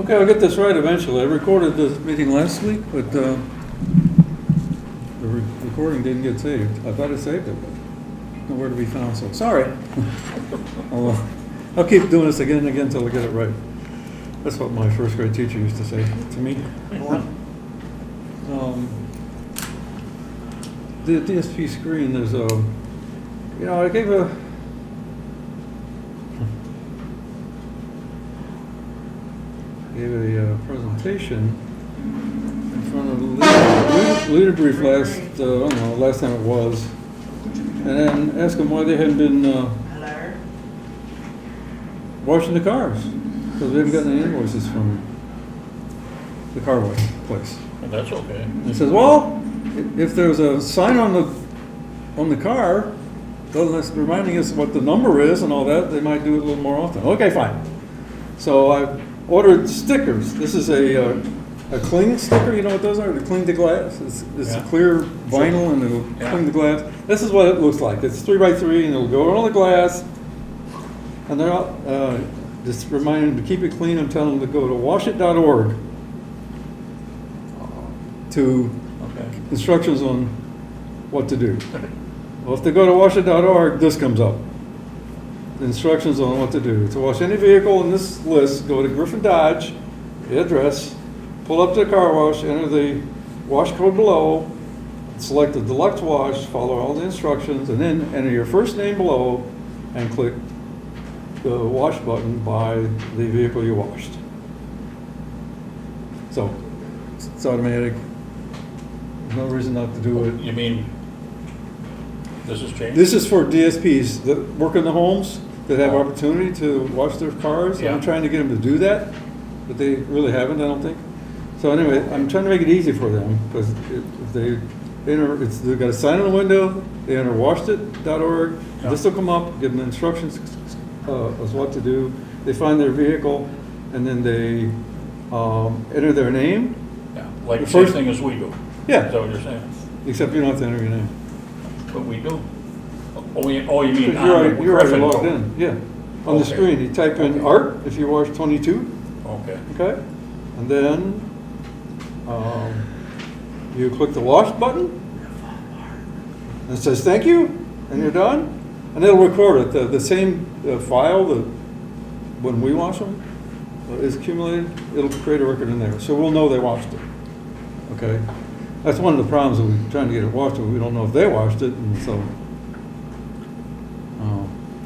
Okay, I'll get this right eventually. I recorded this meeting last week, but the recording didn't get saved. I thought I saved it, but nowhere to be found, so sorry. I'll keep doing this again and again until I get it right. That's what my first grade teacher used to say to me. The DSP screen, there's a, I gave a presentation in front of the leader brief last, I don't know, last time it was, and then asked them why they hadn't been washing the cars, because we haven't gotten any invoices from the car wash place. Well, that's okay. And he says, well, if there's a sign on the car reminding us what the number is and all that, they might do it a little more often. Okay, fine. So I ordered stickers. This is a cling sticker. You know what those are? To cling the glass. It's Yeah. a clear vinyl and it'll cling the glass. This is what it looks like. It's 3x3 and it'll go on the glass. And they're out, just reminding them to keep it clean and tell them to go to washit.org to Okay. instructions on what to do. Well, if they go to washit.org, this comes up. The instructions on what to do. To wash any vehicle in this list, go to Griffin Dodge, the address, pull up to the car wash, enter the wash code below, select the deluxe wash, follow all the instructions, and then enter your first name below and click the wash button by the vehicle you washed. So, it's automatic. There's no reason not to do it. You mean, this has changed? This is for DSPs that work in the homes, that have Oh. opportunity to wash their cars. Yeah. I'm trying to get them to do that, but they really haven't, I don't think. So anyway, I'm trying to make it easy for them, because if they enter, they've got a sign on the window, they enter washit.org, Yeah. this will come up, give them instructions as what to do. They find their vehicle, and then they enter their name. Yeah, like The the same first- thing as we do. Is Yeah, that what you're saying? except you don't have to enter your name. But we do. Oh, you mean Because on you're the already Griffin logged code? in, yeah. On the Okay. screen, you type in Okay. Art if you wash 22, Okay. okay? And then you click the wash button. And it says thank you, and you're done. And it'll record it. The same file that when we wash them is accumulated, it'll create a record in there. So we'll know they washed it, okay? That's one of the problems that we're trying to get it washed, but we don't know if they washed it, and so.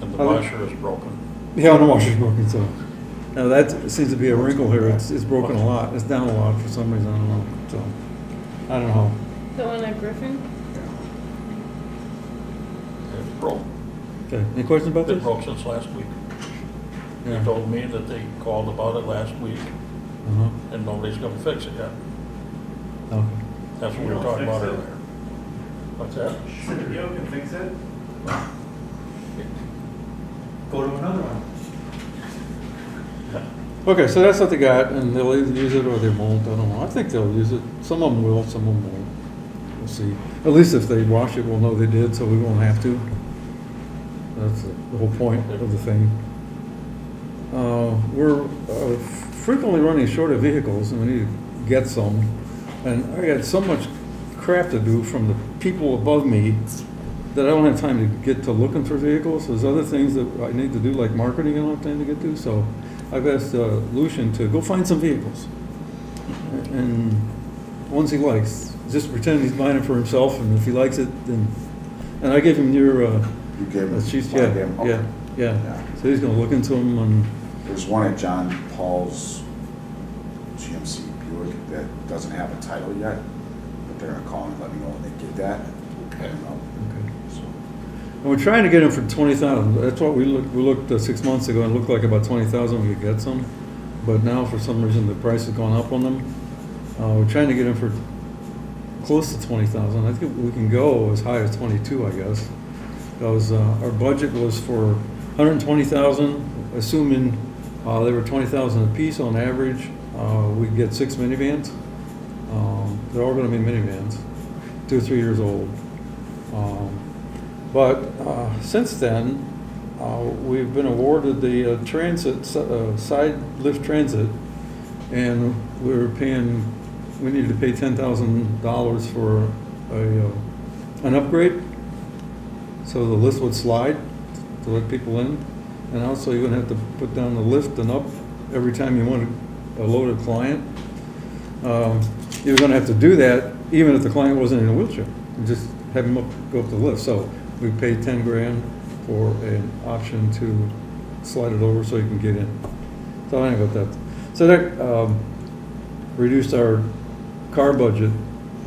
And the washer is broken. Yeah, the washer's broken, so. Now that seems to be a wrinkle here. It's broken a lot. It's down a lot for some reason, I don't know. So, I don't know. The one at Griffin? It's broke. Okay, any questions about Been this? broke since last week. Yeah. They told me that they called about it last week Uh-huh. and nobody's gonna fix it yet. Okay. That's what we were talking about earlier. What's that? Cynthia can fix it. Go to another one. Okay, so that's what they got, and they'll either use it or they won't. I don't know. I think they'll use it. Some of them will, some of them won't. We'll see. At least if they wash it, we'll know they did, so we won't have to. That's the whole point of the thing. We're frequently running short of vehicles, and we need to get some. And I got so much crap to do from the people above me that I don't have time to get to looking for vehicles. There's other things that I need to do, like marketing, I don't have time to get to. So I've asked Lucian to go find some vehicles, and ones he likes. Just pretend he's buying it for himself, and if he likes it, then. And I gave him your. You gave him? she's, I yeah, gave him- okay. yeah, yeah. Yeah. So he's gonna look into them, and There's one at John Paul's GMC Buick that doesn't have a title yet, but they're gonna call and let me know when they get that. Okay. So, and we're trying to get them for 20,000. That's what we looked 6 months ago, and it looked like about 20,000 we could get some. But now, for some reason, the price has gone up on them. We're trying to get them for close to 20,000. I think we can go as high as 22, I guess. Because our budget was for 120,000, assuming they were 20,000 apiece on average. We'd get 6 minivans. They're all going to be minivans, 2 or 3 years old. But since then, we've been awarded the transit side lift transit, and we needed to pay $10,000 for an upgrade, so the lift would slide to let people in. And also, you're gonna have to put down the lift and up every time you want to load a client. You're gonna have to do that even if the client wasn't in a wheelchair. You just have him go up the lift. So we paid 10 grand for an option to slide it over so you can get in. So I think about that. So that reduced our car budget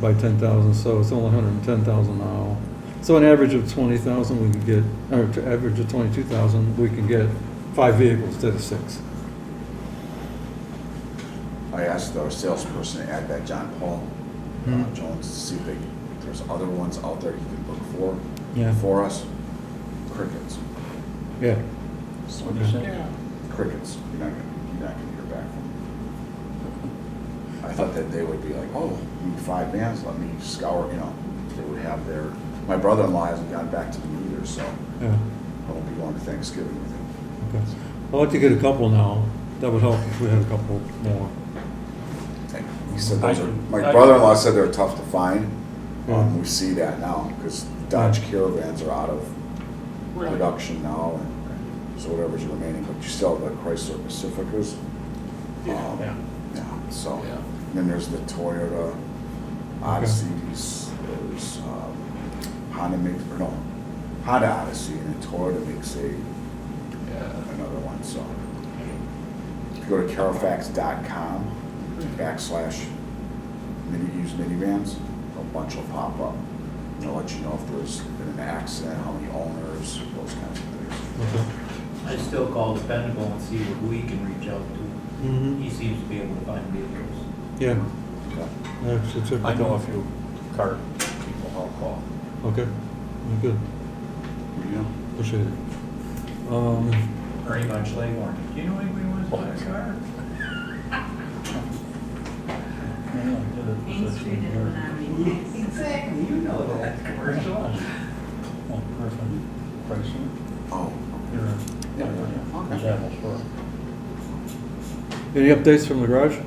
by 10,000, so it's only 110,000 now. So an average of 20,000 we can get, or to average of 22,000, we can get 5 vehicles instead of 6. I asked our salesperson to add that John Paul Jones to see if there's other ones out there he could look Yeah. for us. Crickets. Yeah. So, What'd you say? crickets. You're not gonna hear back from them. I thought that they would be like, oh, you need 5 vans, let me scour, they would have their, my brother-in-law hasn't gotten back to me either, so Yeah. I won't be going to Thanksgiving with him. Okay. I'd like to get a couple now. That would help if we had a couple more. And he said those are, my I- brother-in-law said they're tough to find. Yeah. We see that now, because Dodge Caravans are out of Really? production now, and so whatever's remaining, but you still have the Chrysler Pacificas. Yeah. Yeah, so, Yeah. then there's the Toyota Odysseys, there's Honda Odyssey, and then Toyota makes another one, so. If you go to Carfax.com / used minivans, a bunch will pop up. They'll let you know if there's been an accident, how many owners, those kinds of things. Okay. I still call Dependable and see who he can reach out to. Mm-hmm. He seems to be able to find vehicles. Yeah. Okay. That's it. I know a few car people I'll call. Okay. Good. Yeah. Appreciate it. Ernie Von Schlagorn. Do you know anybody who wants to buy a car? Main Street is when I'm Exactly, you know that commercial. Oh, Griffin, Chrysler. Oh, Here, Yeah. Okay. Examples for. Any updates from the garage?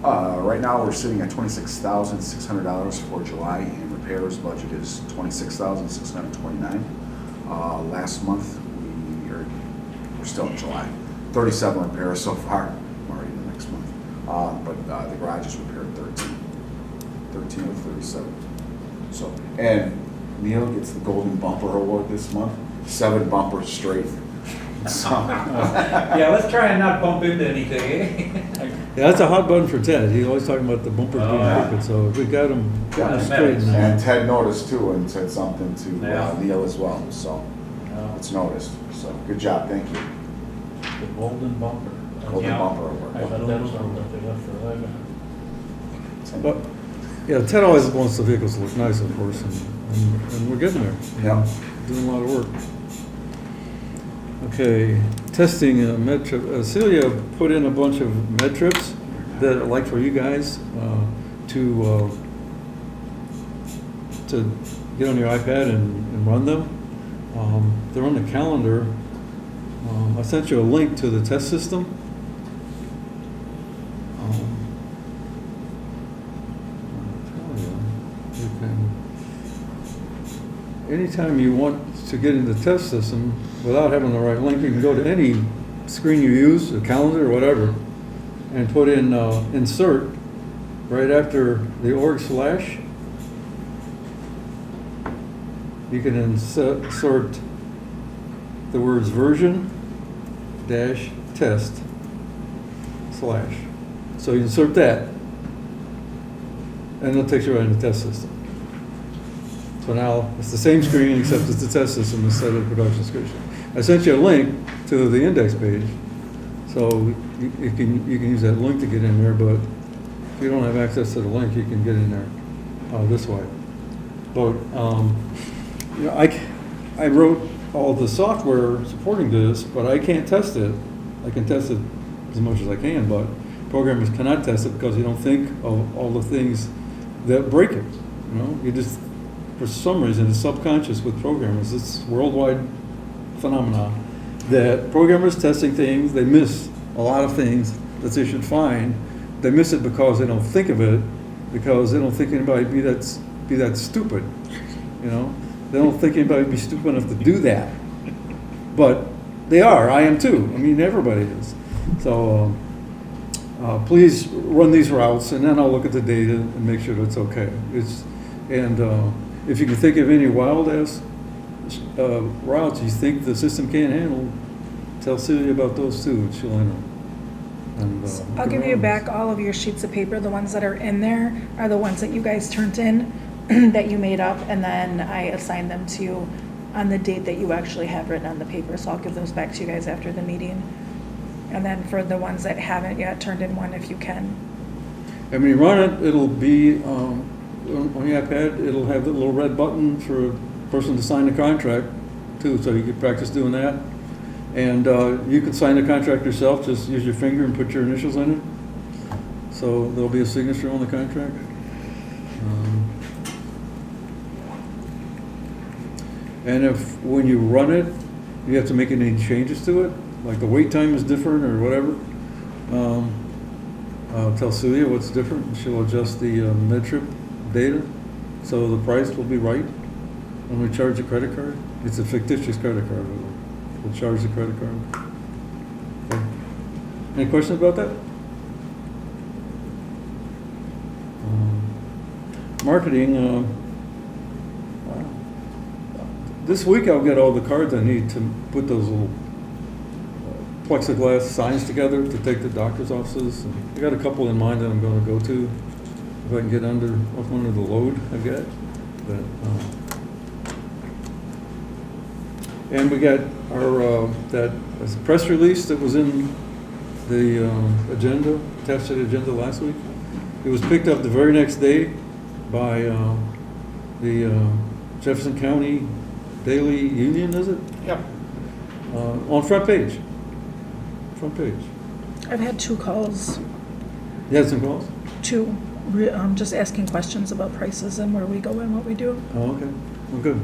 right now, we're sitting at $26,600 for July, and repairs budget is $26,629. Last month, we're still in July, 37 repairs so far. I'm already in the next month. But the garage is repaired 13 of 37. So, and Neil gets the Golden Bumper Award this month, 7 bumpers straight. So, Yeah, let's try and not bump into anything, eh? Yeah, that's a hot button for Ted. He's always talking about the bumpers being yeah. crooked, so if we got him Yeah. straight. and Ted noticed too and said something to Yeah. Neil as well, so No. it's noticed. So, good job, thank you. The Golden Bumper. Golden Yeah. Bumper I Award. thought that was what they got for a living. But, yeah, Ted always wants the vehicles to look nice, of course, and we're getting there. Yeah. Doing a lot of work. Okay, testing med trip. Celia put in a bunch of med trips that I'd like for you guys to get on your iPad and run them. They're on the calendar. I sent you a link to the test system. I'll tell you can, anytime you want to get into the test system without having the right link, you can go to any screen you use, a calendar or whatever, and put in insert right after the /. You can insert the words version dash test /. So you insert that, and it'll take you right into the test system. So now it's the same screen except it's the test system instead of the production screen. I sent you a link to the index page, so you can use that link to get in there. But if you don't have access to the link, you can get in there this way. But you know, I wrote all the software supporting this, but I can't test it. I can test it as much as I can, but programmers cannot test it because you don't think of all the things that break it. You know, you just, for some reason, it's subconscious with programmers. It's worldwide phenomena that programmers testing things, they miss a lot of things that they should find, they miss it because they don't think of it, because they don't think anybody be that stupid, you know? They don't think anybody would be stupid enough to do that. But they are, I am too. I mean, everybody is. So please run these routes, and then I'll look at the data and make sure that's okay. If you can think of any wild-ass routes you think the system can't handle, tell Celia about those too, and she'll enter them. And, I'll give you back all of your sheets of paper. The ones that are in there are the ones that you guys turned in, that you made up, and then I assigned them to you on the date that you actually have written on the paper. So I'll give those back to you guys after the meeting. And then for the ones that haven't yet turned in one, if you can. And when you run it, it'll be, on the iPad, it'll have the little red button for a person to sign the contract too, so you can practice doing that. And you can sign the contract yourself, just use your finger and put your initials in it. So there'll be a signature on the contract. And if, when you run it, you have to make any changes to it, like the wait time is different or whatever, tell Celia what's different, and she'll adjust the mid-trip data, so the price will be right when we charge a credit card. It's a fictitious credit card, but we'll charge the credit card. Okay. Any questions about that? Marketing, this week I'll get all the cards I need to put those little plexiglass signs together to take to doctor's offices. I got a couple in mind that I'm going to go to if I can get under the load I get. But, and we got our that press release that was in the agenda, attached to the agenda last week. It was picked up the very next day by the Jefferson County Daily Union, is it? Yep. On front page. Front page. I've had 2 calls, You had some calls? 2, just asking questions about prices and where we go and what we do. Oh, okay. Well, good.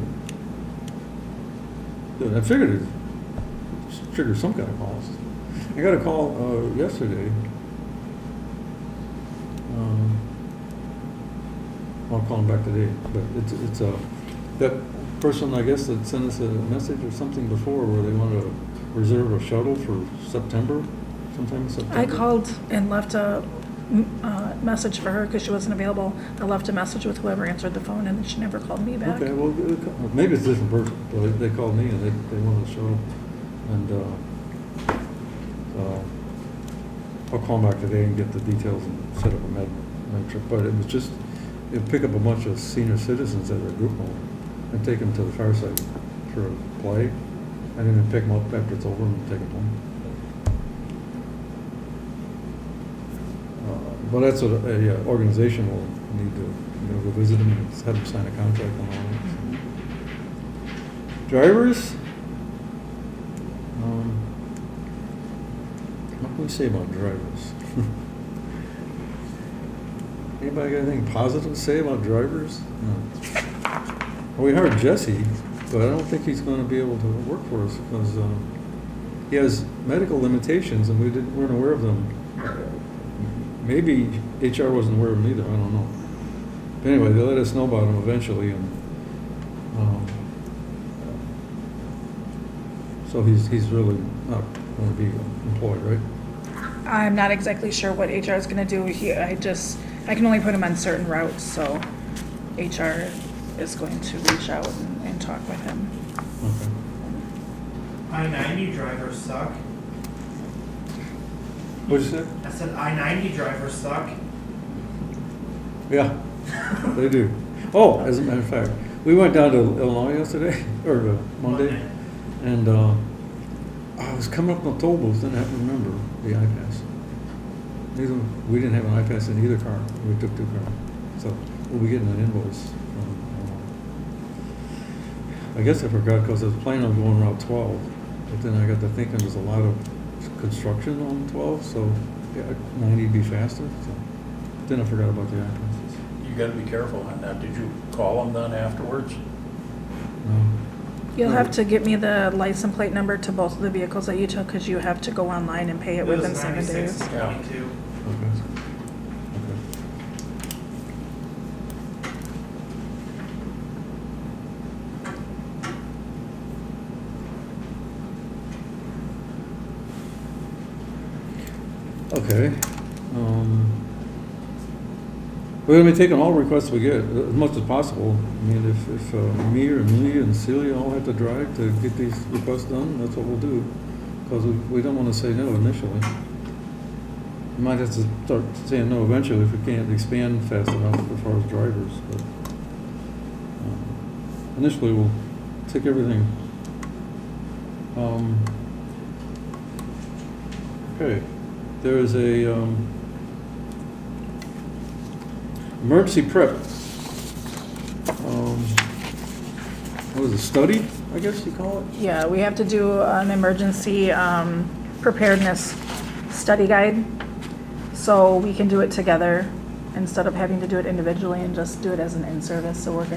Good. I figured it triggered some kind of calls. I got a call yesterday. I'll call him back today, but it's that person, I guess, that sent us a message or something before where they wanted to reserve a shuttle for September, sometime in September. I called and left a message for her because she wasn't available. I left a message with whoever answered the phone, and she never called me back. Okay, well, maybe it's a different person, but they called me and they wanted a shuttle. And I'll call them back today and get the details and set up a med trip. But it was just, it'll pick up a bunch of senior citizens at their group home and take them to the fireside for a play, and then pick them up after it's over and take them home. But that's what a organization will need to, go visit them and have them sign a contract and all that. Drivers, what can we say about drivers? Anybody got anything positive to say about drivers? No. Well, we hired Jesse, but I don't think he's going to be able to work for us because he has medical limitations and we weren't aware of them. Maybe HR wasn't aware of them either, I don't know. But anyway, they let us know about him eventually, and so he's really not going to be employed, right? I'm not exactly sure what HR is going to do. I can only put him on certain routes, so HR is going to reach out and talk with him. Okay. I-90 drivers suck. What'd you say? I said I-90 drivers suck. Yeah, they do. Oh, as a matter of fact, we went down to Illinois yesterday, or Monday, and I was coming up on the toll booth, and I remember the iPass. We didn't have an iPass in either car. We took 2 cars. So we'll be getting an invoice from I guess I forgot because I was planning on going Route 12, but then I got to thinking there's a lot of construction on 12, so yeah, 90 would be faster. So then I forgot about the iPasses. You gotta be careful on that. Did you call them then afterwards? No. You'll have to give me the license plate number to both of the vehicles that you took, because you have to go online and pay it It was within 7 days. 96.22. Okay. Okay. We're gonna be taking all requests we get, as much as possible. I mean, if me or me and Celia all have to drive to get these requests done, that's what we'll do. Because we don't wanna say no initially. We might have to start saying no eventually if we can't expand fast enough as far as drivers, but initially we'll take everything. Okay, there is a emergency prep. What is it, study, I guess you call it? Yeah, we have to do an emergency preparedness study guide, so we can do it together instead of having to do it individually and just do it as an in-service. So we're gonna